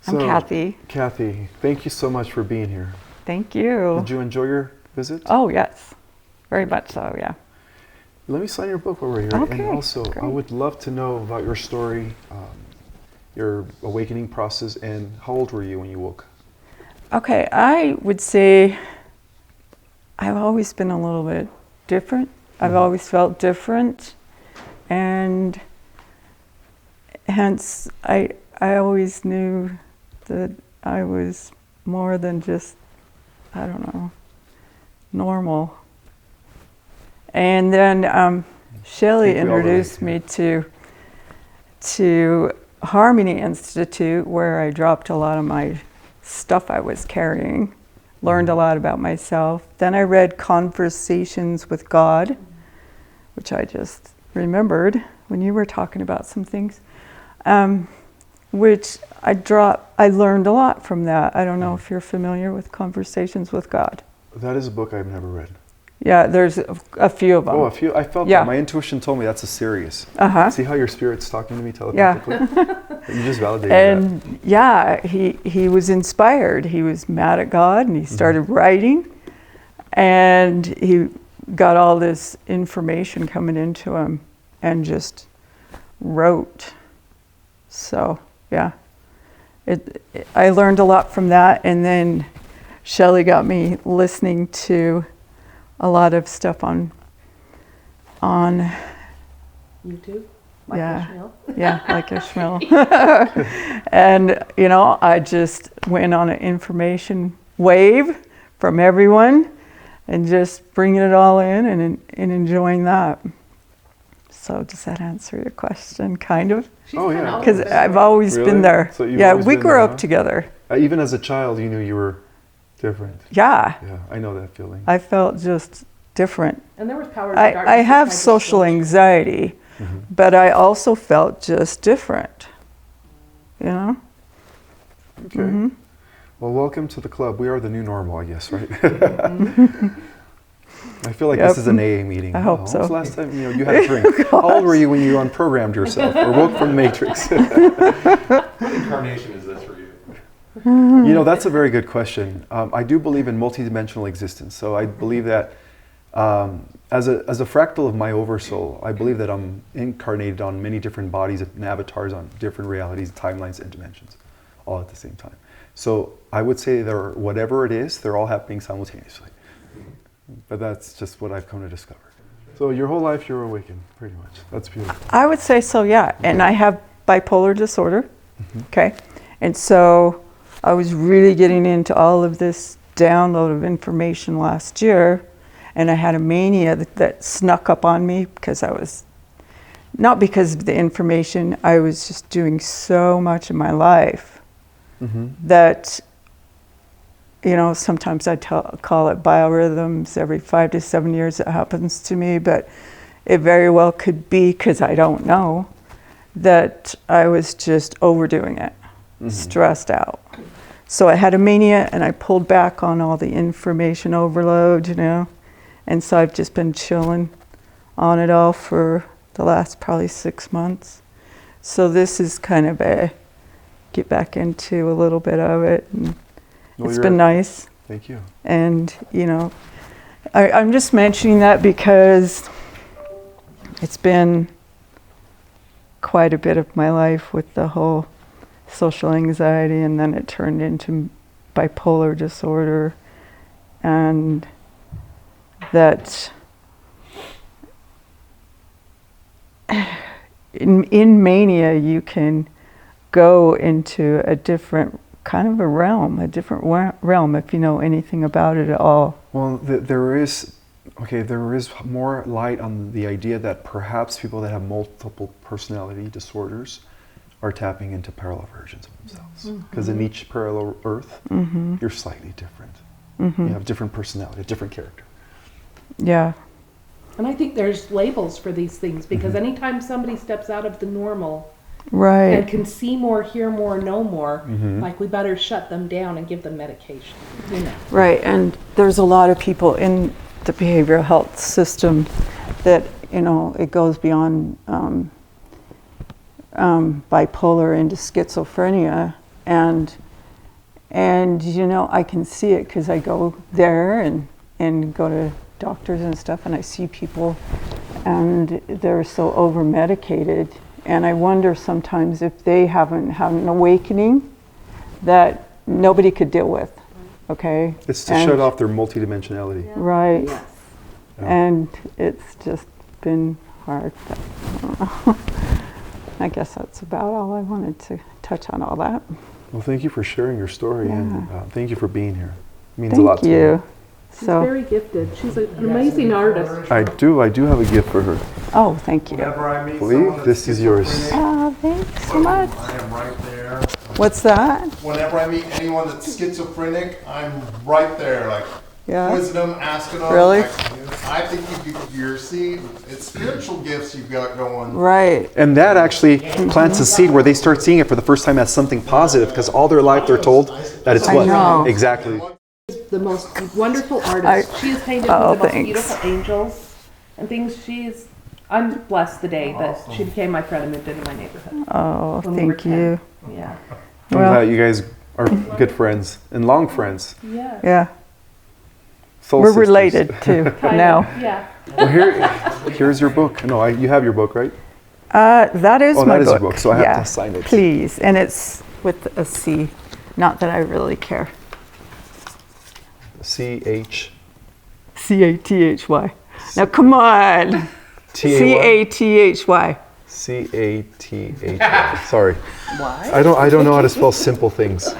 I'm Kathy. Kathy, thank you so much for being here. Thank you. Did you enjoy your visit? Oh, yes. Very much so, yeah. Let me sign your book while we're here. Okay, And also, great. I would love to know about your story, your awakening process, and how old were you when you woke? Okay, I would say I've always been a little bit different. I've always felt different. And hence, I always knew that I was more than just, I don't know, normal. And then Shelley introduced me to Harmony Institute, where I dropped a lot of my stuff I was carrying, learned a lot about myself. Then I read Conversations with God, which I just remembered when you were talking about some things, which I learned a lot from that. I don't know if you're familiar with Conversations with God. That is a book I've never read. Yeah, there's a few of them. Oh, a few? I felt that. My intuition told me that's a series. See how your spirit's talking to me telepathically? Yeah. You just validated that. And yeah, he was inspired. He was mad at God and he started writing. And he got all this information coming into him and just wrote. So, yeah. I learned a lot from that. And then Shelley got me listening to a lot of stuff on YouTube, like Ismael. Yeah, like Ismael. And I just went on an information wave from everyone, and just bringing it all in and enjoying that. So does that answer your question? Kind of. Oh yeah. Because I've always been there. So yeah, we grew up together. Even as a child, you knew you were different. Yeah. Yeah, I know that feeling. I felt just different. And there was power. I have social anxiety, but I also felt just different. Okay. Well, welcome to the club. We are the new normal, I guess, right? I feel like this is an AA meeting. I hope so. When was the last time you had a drink? How old were you when you unprogrammed yourself or woke from the Matrix? What incarnation is this for you? That's a very good question. I do believe in multidimensional existence. So I believe that as a fractal of my oversoul, I believe that I'm incarnated on many different bodies and avatars on different realities, timelines, and dimensions, all at the same time. So I would say whatever it is, they're all happening simultaneously. But that's just what I've come to discover. So your whole life you're awakened, pretty much. That's beautiful. I would say so, yeah. And I have bipolar disorder. Okay. And so I was really getting into all of this download of information last year, and I had a mania that snuck up on me because I was, not because of the information, I was just doing so much in my life that, sometimes I call it biorhythms. Every 5 to 7 years it happens to me, but it very well could be, because I don't know, that I was just overdoing it, stressed out. So I had a mania and I pulled back on all the information overload, and so I've just been chilling on it all for the last probably 6 months. So this is kind of get back into a little bit of it. And it's been nice. Thank you. And, I'm just mentioning that because it's been quite a bit of my life with the whole social anxiety, and then it turned into bipolar disorder, and that in mania you can go into a different kind of a different realm if you know anything about it at all. Well, there is more light on the idea that perhaps people that have multiple personality disorders are tapping into parallel versions of themselves. Because in each parallel Earth, you're slightly different. You have different personality, a different character. Yeah. And I think there's labels for these things, because anytime somebody steps out of the normal and can see more, hear more, know more, like we better shut them down and give them medication. Right, and there's a lot of people in the behavioral health system that, it goes beyond bipolar into schizophrenia, and you know, I can see it because I go there and go to doctors and stuff, and I see people and they're so over medicated, and I wonder sometimes if they haven't had an awakening that nobody could deal with. Okay, It's to shut off their multidimensionality. Yeah. right. Yes. Yeah. And it's just been hard. But, I guess that's about all I wanted to touch on all that. Well, thank you for sharing your story, and thank you for being here. It means a Thank lot to you. me. She's So, very gifted. She's an amazing artist. I do have a gift for her. oh, thank you. Whenever I meet Believe someone this that's is yours. schizophrenic, Oh, thanks so much. I am right there. What's that? Whenever I meet anyone that's schizophrenic, I'm right there, like Yeah. quizzing them, asking them. Really? Like, I think you're seeing it's spiritual gifts you've got going. Right. And that actually plants a seed where they start seeing it for the first time as something positive, because all their life they're told that it's I what? know. Exactly. The most wonderful artist. She has painted Oh, the most thanks. beautiful angels and things. I'm blessed the day that she became my friend and moved into my neighborhood. Oh, When we were thank you. 10. Yeah. I'm Well- glad you guys are good friends and long friends. Yeah. Yeah. Soul We're sisters. related too Kind now. of, yeah. Well, here's your book. No, you have your book, right? That is Oh, my that is book. your book, so I have Yeah, to sign it. Please. And it's with a C. Not that I really care. C-H. C-A-T-H-Y. Now come on. T-A-Y. C-A-T-H-Y. C-A-T-H-Y. Sorry. Why? I don't know how to spell simple things.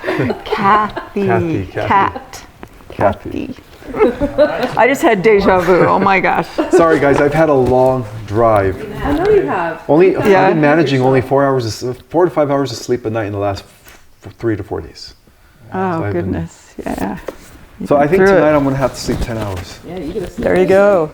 Kathy. Kathy. Cat. Kathy. I just had deja vu. Oh my gosh. Sorry, guys. I've had a long drive. I know you have. I've Yeah. been managing only 4 to 5 hours of sleep a night in the last 3 to 4 days. Oh I've been- goodness. Yeah. So I think Through it. tonight I'm going to have to sleep 10 hours. Yeah, you get a There you go.